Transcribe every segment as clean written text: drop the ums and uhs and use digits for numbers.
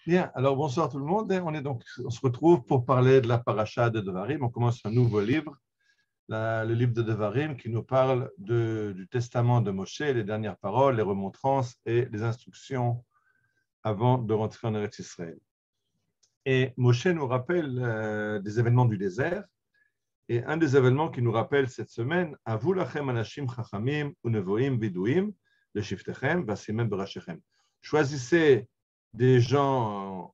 Bien, alors bonsoir tout le monde. On se retrouve pour parler de la paracha de Devarim. On commence un nouveau livre, le livre de Devarim, qui nous parle du testament de Moshe, les dernières paroles, les remontrances et les instructions avant de rentrer en Eretz Israël. Et Moshe nous rappelle des événements du désert. Et un des événements qui nous rappelle cette semaine, Avu lachem anashim chachamim unevoim viduim le shiftechem vasimem berashechem. Choisissez des gens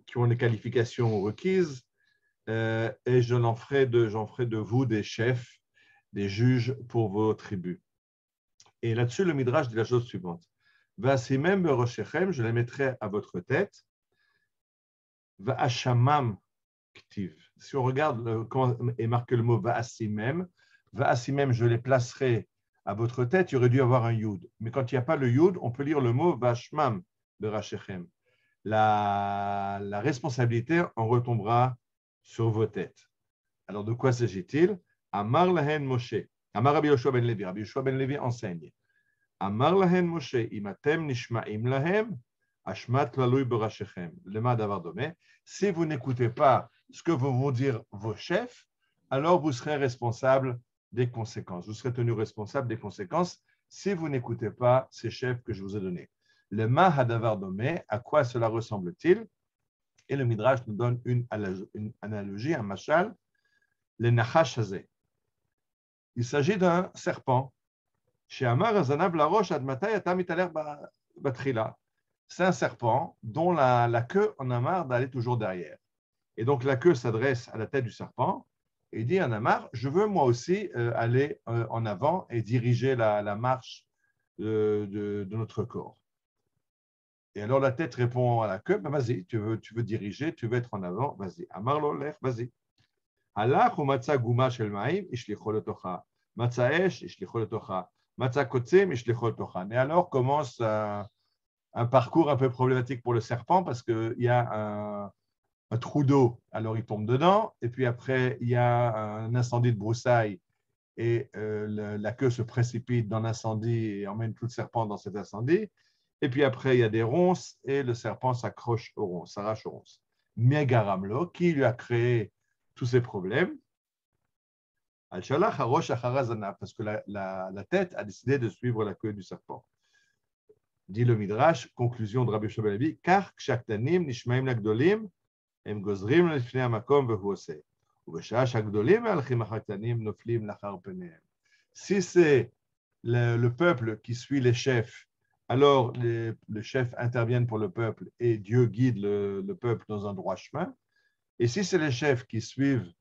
qui ont les qualifications requises, et j'en ferai de vous des chefs, des juges pour vos tribus. Et là-dessus, le Midrash dit la chose suivante. Vasimem beroshechem, je les mettrai à votre tête. Va'ashamam ktiv. Si on regarde comment est marqué le mot va'asimem, je les placerai à votre tête, il aurait dû avoir un yud. Mais quand il n'y a pas le yud, on peut lire le mot va'ashmam berashechem. La responsabilité en retombera sur vos têtes. Alors, de quoi s'agit-il? Amar lahen Moshe. Amar Rabbi Yoshua ben Levi. Rabbi Yoshua ben Levi enseigne. Amar lahen Moshe, imatem nishma'im lahem, ashmat lalui berashechem. Lema davar domé. Si vous n'écoutez pas ce que vont dire vos chefs, alors vous serez responsable des conséquences. Vous serez tenu responsable des conséquences si vous n'écoutez pas ces chefs que je vous ai donnés. Le ma hadavar domé, à quoi cela ressemble-t-il? Et le Midrash nous donne une analogie, un mashal, le nachash hazeh. Il s'agit d'un serpent. Chez Amar Azanav la roche admatay atam italer batrila. C'est un serpent dont la queue en a marre d'aller toujours derrière. Et donc la queue s'adresse à la tête du serpent et dit en a marre, je veux moi aussi aller en avant et diriger la marche de notre corps. Et alors la tête répond à la queue, ben vas-y, tu veux diriger, tu veux être en avant, vas-y. Amar lo lech, vas-y. Halach ou matza guma shel ma'im, ishlicho letocha. Matza esh, ishlicho letocha. Matza kotzim, ishlicho letocha. Et alors commence un parcours un peu problématique pour le serpent parce qu'il y a un trou d'eau, alors il tombe dedans, et puis après il y a un incendie de broussailles et la queue se précipite dans l'incendie et emmène tout le serpent dans cet incendie. Et puis après, il y a des ronces et le serpent s'accroche aux ronces, s'arrache aux ronces. Megaramlo, qui lui a créé tous ces problèmes? Al-Shalach Harosh Acharazana, parce que la tête a décidé de suivre la queue du serpent. Dit le Midrash, conclusion de Rabbi Yoshua ben Levi, car kshaktanim nishmaim lagdolim, em gozrim lefnei hamakom vehu oseh. Ubeshah shagdolim me'alchim achaktanim noflim lachar penehem. Si c'est le peuple qui suit les chefs, alors les chefs interviennent pour le peuple et Dieu guide le peuple dans un droit chemin. Et si c'est les chefs qui suivent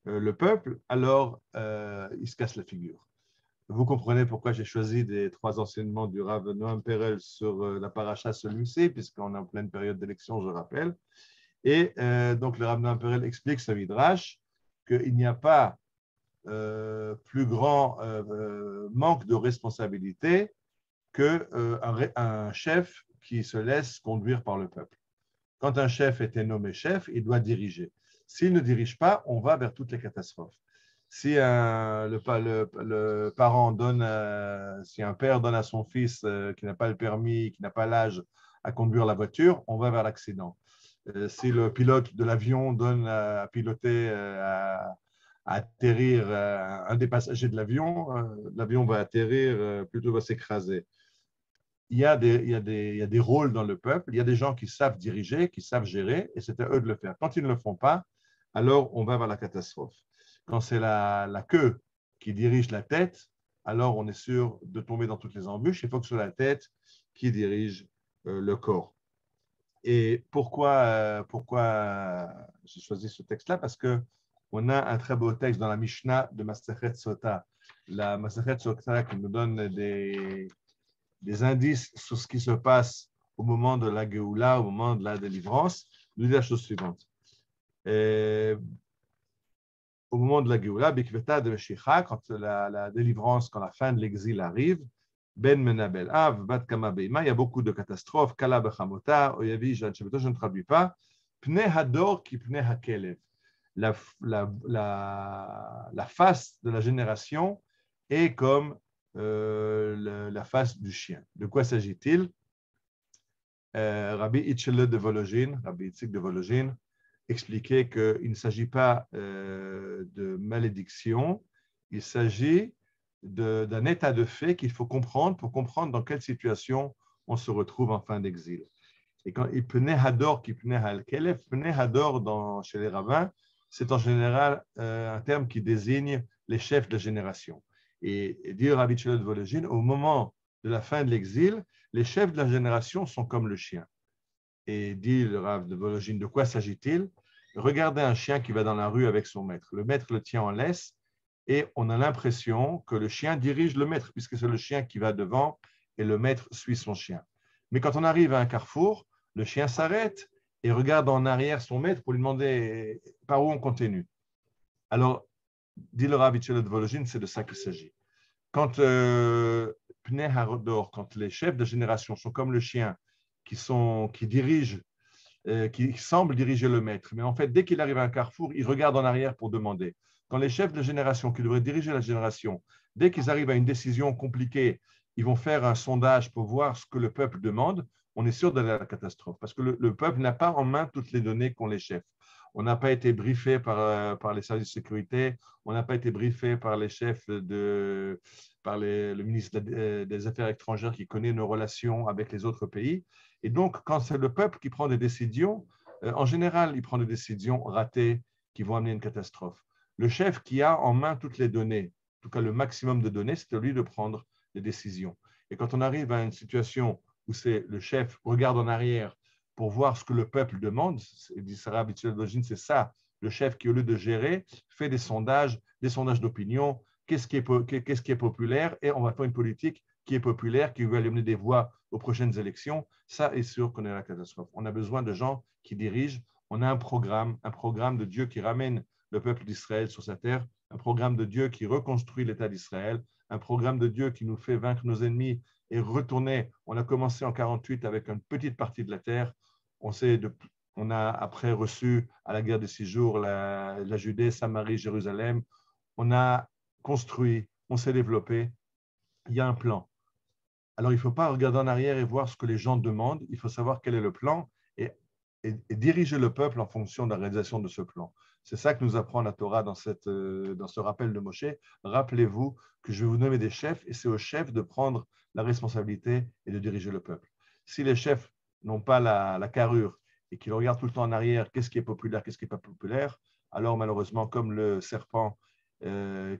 le peuple, alors ils se cassent la figure. Vous comprenez pourquoi j'ai choisi des trois enseignements du Rav Noam Perel sur la paracha celui-ci, puisqu'on est en pleine période d'élection, je rappelle. Et donc le Rav Noam Perel explique ce midrash qu'il n'y a pas plus grand manque de responsabilité qu'un chef qui se laisse conduire par le peuple. Quand un chef était nommé chef, il doit diriger. S'il ne dirige pas, on va vers toutes les catastrophes. Si le parent donne, si un père donne à son fils qui n'a pas le permis, qui n'a pas l'âge à conduire la voiture, on va vers l'accident. Si le pilote de l'avion donne à piloter, à atterrir un des passagers de l'avion, l'avion va atterrir, plutôt va s'écraser. Il y a des rôles dans le peuple, il y a des gens qui savent diriger, qui savent gérer, et c'est à eux de le faire. Quand ils ne le font pas, alors on va vers la catastrophe. Quand c'est la queue qui dirige la tête, alors on est sûr de tomber dans toutes les embûches. Il faut que ce soit la tête qui dirige le corps. Et pourquoi j'ai choisi ce texte-là? Parce qu'on a un très beau texte dans la Mishnah de Masechet Sota. La Masechet Sota qui nous donne des indices sur ce qui se passe au moment de la Géoula, au moment de la délivrance, nous dit la chose suivante. Au moment de la Géoula, Bikveta de Meshicha, quand la délivrance, quand la fin de l'exil arrive, Ben Menabel Av, Bat Kama Beima, il y a beaucoup de catastrophes, Kala Bechamota, Oyavi, je ne traduis pas, Pne Hador ki Pne Hakelev. La face de la génération est comme la face du chien. De quoi s'agit-il? Rabbi Itchele de Vologine, Rabbi Itzik de Vologine, expliquait qu'il ne s'agit pas de malédiction, il s'agit d'un état de fait qu'il faut comprendre pour comprendre dans quelle situation on se retrouve en fin d'exil. Et quand il Pnei Hador, qui Pnei Halkelef, Pnei Hador chez les rabbins, c'est en général un terme qui désigne les chefs de la génération. Et dit Rabbi Itchele de Vologine, au moment de la fin de l'exil, les chefs de la génération sont comme le chien. Et dit le Rav de Vologine, de quoi s'agit-il? Regardez un chien qui va dans la rue avec son maître. Le maître le tient en laisse et on a l'impression que le chien dirige le maître puisque c'est le chien qui va devant et le maître suit son chien. Mais quand on arrive à un carrefour, le chien s'arrête et regarde en arrière son maître pour lui demander par où on continue. Alors, dit le Rav Itchele de Vologine, c'est de ça qu'il s'agit. Quand Pnei Hador, quand les chefs de génération sont comme le chien qui dirigent, qui semblent diriger le maître, mais en fait, dès qu'il arrive à un carrefour, ils regardent en arrière pour demander. Quand les chefs de génération qui devraient diriger la génération, dès qu'ils arrivent à une décision compliquée, ils vont faire un sondage pour voir ce que le peuple demande, on est sûr d'aller à la catastrophe, parce que le peuple n'a pas en main toutes les données qu'ont les chefs. On n'a pas été briefé par les services de sécurité, on n'a pas été briefé par les chefs par le ministre des Affaires étrangères qui connaît nos relations avec les autres pays. Et donc, quand c'est le peuple qui prend des décisions, en général, il prend des décisions ratées qui vont amener une catastrophe. Le chef qui a en main toutes les données, en tout cas le maximum de données, c'est à lui de prendre des décisions. Et quand on arrive à une situation où c'est le chef regarde en arrière pour voir ce que le peuple demande, dit Sarah habituellement, c'est ça, le chef qui, au lieu de gérer, fait des sondages d'opinion, qu'est-ce qui est populaire, et on va faire une politique qui est populaire, qui va amener des voix aux prochaines élections. Ça est sûr qu'on est à la catastrophe. On a besoin de gens qui dirigent. On a un programme de Dieu qui ramène le peuple d'Israël sur sa terre, un programme de Dieu qui reconstruit l'État d'Israël, un programme de Dieu qui nous fait vaincre nos ennemis et retourner. On a commencé en 48 avec une petite partie de la terre. On a après reçu à la guerre des 6 jours la Judée, Samarie, Jérusalem. On a construit, on s'est développé. Il y a un plan. Alors, il ne faut pas regarder en arrière et voir ce que les gens demandent. Il faut savoir quel est le plan et diriger le peuple en fonction de la réalisation de ce plan. C'est ça que nous apprend la Torah dans ce rappel de Moshe. Rappelez-vous que je vais vous nommer des chefs et c'est aux chefs de prendre la responsabilité et de diriger le peuple. Si les chefs n'ont pas la carrure et qu'ils regardent tout le temps en arrière, qu'est-ce qui est populaire, qu'est-ce qui n'est pas populaire, alors malheureusement, comme le serpent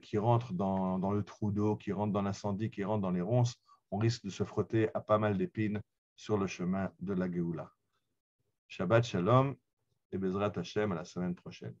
qui rentre dans le trou d'eau, qui rentre dans l'incendie, qui rentre dans les ronces, on risque de se frotter à pas mal d'épines sur le chemin de la Géoula. Shabbat Shalom et Bezrat Hashem à la semaine prochaine.